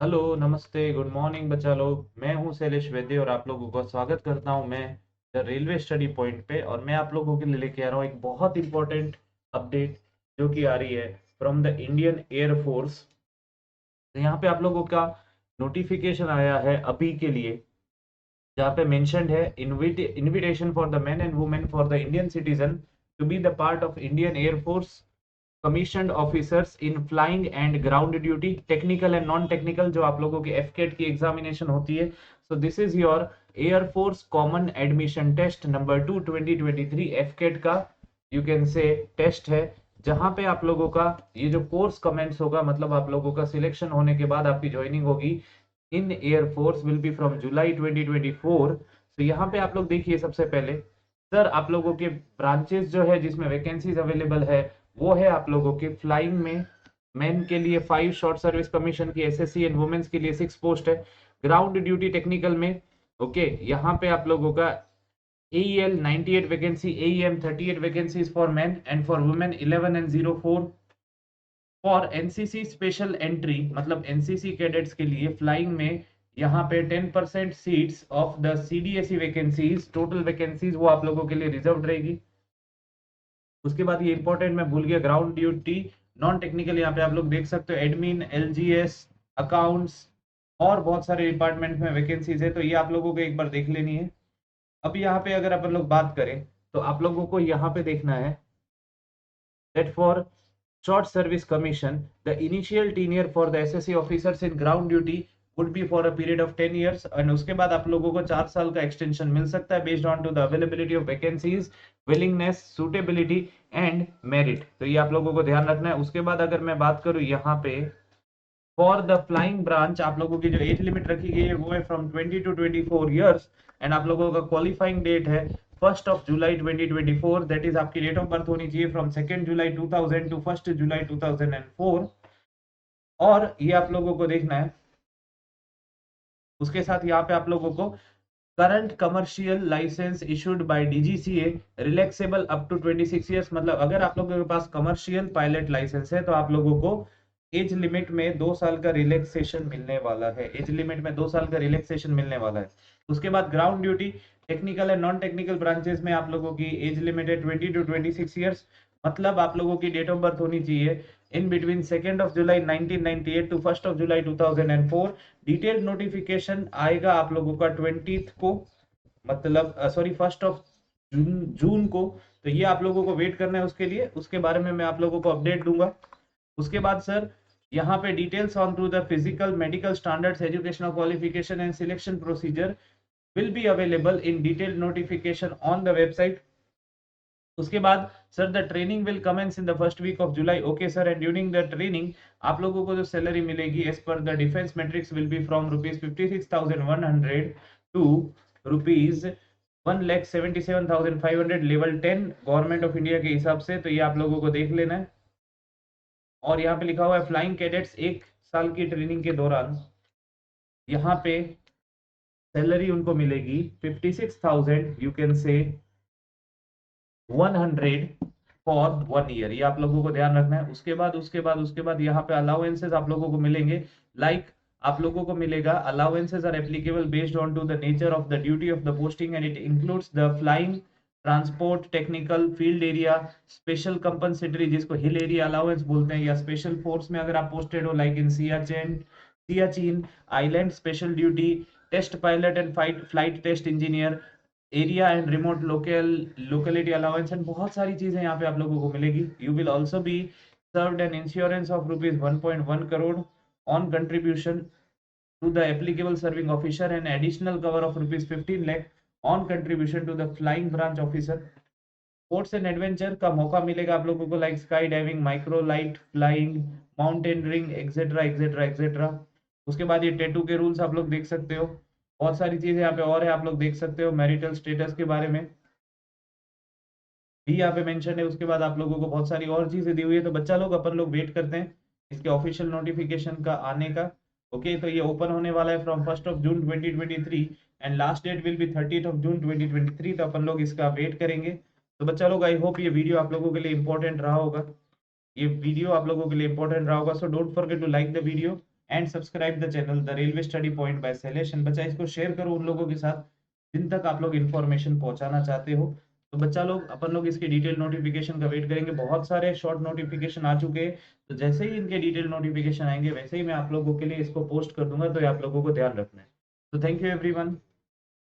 Hello, नमस्ते, good morning बच्चा लोग। मैं हूं शैलेश वैद्य और आप लोगों का स्वागत करता हूं मैं द रेलवे स्टडी पॉइंट पे। और मैं आप लोगों के लिए लेके आ रहा हूं एक बहुत इंपॉर्टेंट अपडेट जो कि आ रही है from the Indian Air force. तो यहाँ पे आप लोगों का नोटिफिकेशन आया है अभी के लिए, जहाँ पे मेंशन्ड है invitation for the men and women for the Indian citizen to be the part of Indian Air Force commissioned officers in flying and ground duty, technical and non technical, जो आप लोगों की एफकेट की examination होती है। So this is your Air Force Common Admission Test number 2 2023 AFCAT का you can say test है, जहां पे आप लोगों का ये जो कोर्स कमेंस होगा, मतलब आप लोगों का सिलेक्शन होने के बाद आपकी ज्वाइनिंग होगी in air force will be from जुलाई 2024। तो यहाँ पे आप लोग देखिए, सबसे पहले सर आप लोगों के ब्रांचेस जो है जिसमें वैकेंसीज अवेलेबल है वो है आप लोगों के फ्लाइंग में मेन के लिए 5 शॉर्ट सर्विस कमीशन की एसएससी एंड वुमेन्स के लिए 6 पोस्ट है। ग्राउंड ड्यूटी टेक्निकल में ओके, यहाँ पे आप लोगों का AEL 98 vacancy, AEM 38 vacancies for men and for women 11 and 04। For NCC special entry मतलब एनसीसी कैडेट्स के लिए फ्लाइंग में यहाँ पे 10% seats of the CDSE vacancies, total vacancies वो आप लोगों के लिए रिजर्व रहेगी। उसके बाद ये इंपॉर्टेंट मैं भूल गया, ग्राउंड ड्यूटी नॉन टेक्निकल, यहाँ पे आप लोग देख सकते हो एडमिन, एलजीएस, अकाउंट्स और बहुत सारे डिपार्टमेंट में वैकेंसीज है, तो ये आप लोगों को एक बार देख लेनी है। अब यहाँ पे अगर अपन लोग बात करें तो आप लोगों को यहाँ पे देखना है that for short service commission, the initial tenure for the SSC officers in ground duty would be for a period of 10 years, and उसके बाद आप लोगों को 4 साल का एक्सटेंशन मिल सकता है based on to the availability of vacancies, willingness, suitability and merit। तो ये आप लोगों को ध्यान रखना है। उसके बाद अगर मैं बात करूं यहाँ पे फॉर द फ्लाइंग ब्रांच, आप लोगों की जो एज लिमिट रखी गई है वो है फ्रॉम 20 to 24 ईयर्स, एंड आप लोगों का क्वालिफाइंग डेट है 1st of July 2024। That is आपकी डेट ऑफ बर्थ होनी चाहिए from 2nd July 2000 to 1st July 2004। और ये आप लोगों को देखना है, उसके साथ यहाँ पे आप लोगों को current commercial licence issued by DGCA relaxable up to 26 years, मतलब अगर आप लोगों के पास कमर्शियल पायलट लाइसेंस है तो आप लोगों को एज लिमिट में 2 साल का रिलैक्सेशन मिलने वाला है, एज लिमिट में 2 साल का रिलैक्सेशन मिलने वाला है। उसके बाद ground duty technical and non technical branches में आप लोगों की एज लिमिट है 20 to 26 ईयर्स, मतलब आप लोगों की डेट ऑफ बर्थ होनी चाहिए in between 2nd of July 1998 to 1st of July 2004। Detailed notification आएगा आप लोगों का 20th को, मतलब सॉरी 1st of जून को। तो ये आप लोगों को वेट करना है उसके लिए, उसके बारे में मैं आप लोगों को अपडेट दूंगा। उसके बाद सर यहाँ पे details on to the physical medical standards educational qualification and selection procedure will be available in detailed notification on the website। उसके बाद सर the training will commence in the first week of July. Okay sir, and during the training आप लोगों को जो salary मिलेगी as per the defence matrix will be from ₹56,100 to ₹1,77,500 level 10 government of India के हिसाब से। तो ये आप लोगों को देख लेना है। और यहाँ पे लिखा हुआ है फ्लाइंग कैडेट्स 1 साल की ट्रेनिंग के दौरान यहाँ पे सैलरी उनको मिलेगी 56,000 you can say 100 for 1 year, ये आप लोगों को ध्यान रखना है। उसके बाद यहाँ पे अलाउंसेस आप लोगों को मिलेंगे, लाइक आप लोगों को मिलेगा allowances are applicable based on to the nature of the duty of the posting and it includes the flying, transport, technical, field area, special compensatory जिसको हिल एरिया अलाउंस बोलते हैं, या स्पेशल फोर्स में अगर आप पोस्टेड हो like in Siachen island, special duty, test pilot and flight test engineer, area and remote locality allowance and बहुत सारी चीजें यहाँ पे आप लोगों को मिलेगी। You will also be served an insurance of ₹1.1 crore on contribution to the applicable serving officer and additional cover of ₹15 lakh on contribution to the flying branch officer. Sports and adventure का मौका मिलेगा आप लोगों को like sky diving, micro light flying, mountaineering etcetera etcetera etcetera. उसके बाद ये tattoo के रूल्स आप लोग देख सकते हो, बहुत सारी चीजें यहाँ पे और है आप लोग देख सकते हो, मैरिटल स्टेटस के बारे में भी यहाँ पे मेंशन है। उसके बाद आप लोगों को बहुत सारी और चीजें दी हुई है, तो बच्चा लोग अपन लोग वेट करते हैं इसके ऑफिशियल नोटिफिकेशन का आने का। ओके, तो ये ओपन होने वाला है from 1st of June 2023 and last date will be 30th of June 2023। तो अपन लोग इसका वेट करेंगे। तो बच्चा लोग आई होप ये वीडियो आप लोगों के लिए इंपॉर्टेंट रहा होगा, ये वीडियो आप लोगों के लिए इंपॉर्टेंट रहा होगा। So don't forget to like the video and subscribe the channel the railway study point by Shailesh. बच्चा इसको शेयर करो उन लोगों के साथ जिन तक आप लोग इन्फॉर्मेशन पहुंचाना चाहते हो। तो बच्चा लोग अपन लोग इसके डिटेल नोटिफिकेशन का वेट करेंगे। बहुत सारे शॉर्ट नोटिफिकेशन आ चुके हैं, तो जैसे ही इनके डिटेल नोटिफिकेशन आएंगे वैसे ही मैं आप लोगों के लिए इसको पोस्ट कर दूंगा, तो ये आप लोगों को ध्यान रखना है। तो थैंक यू एवरीवन।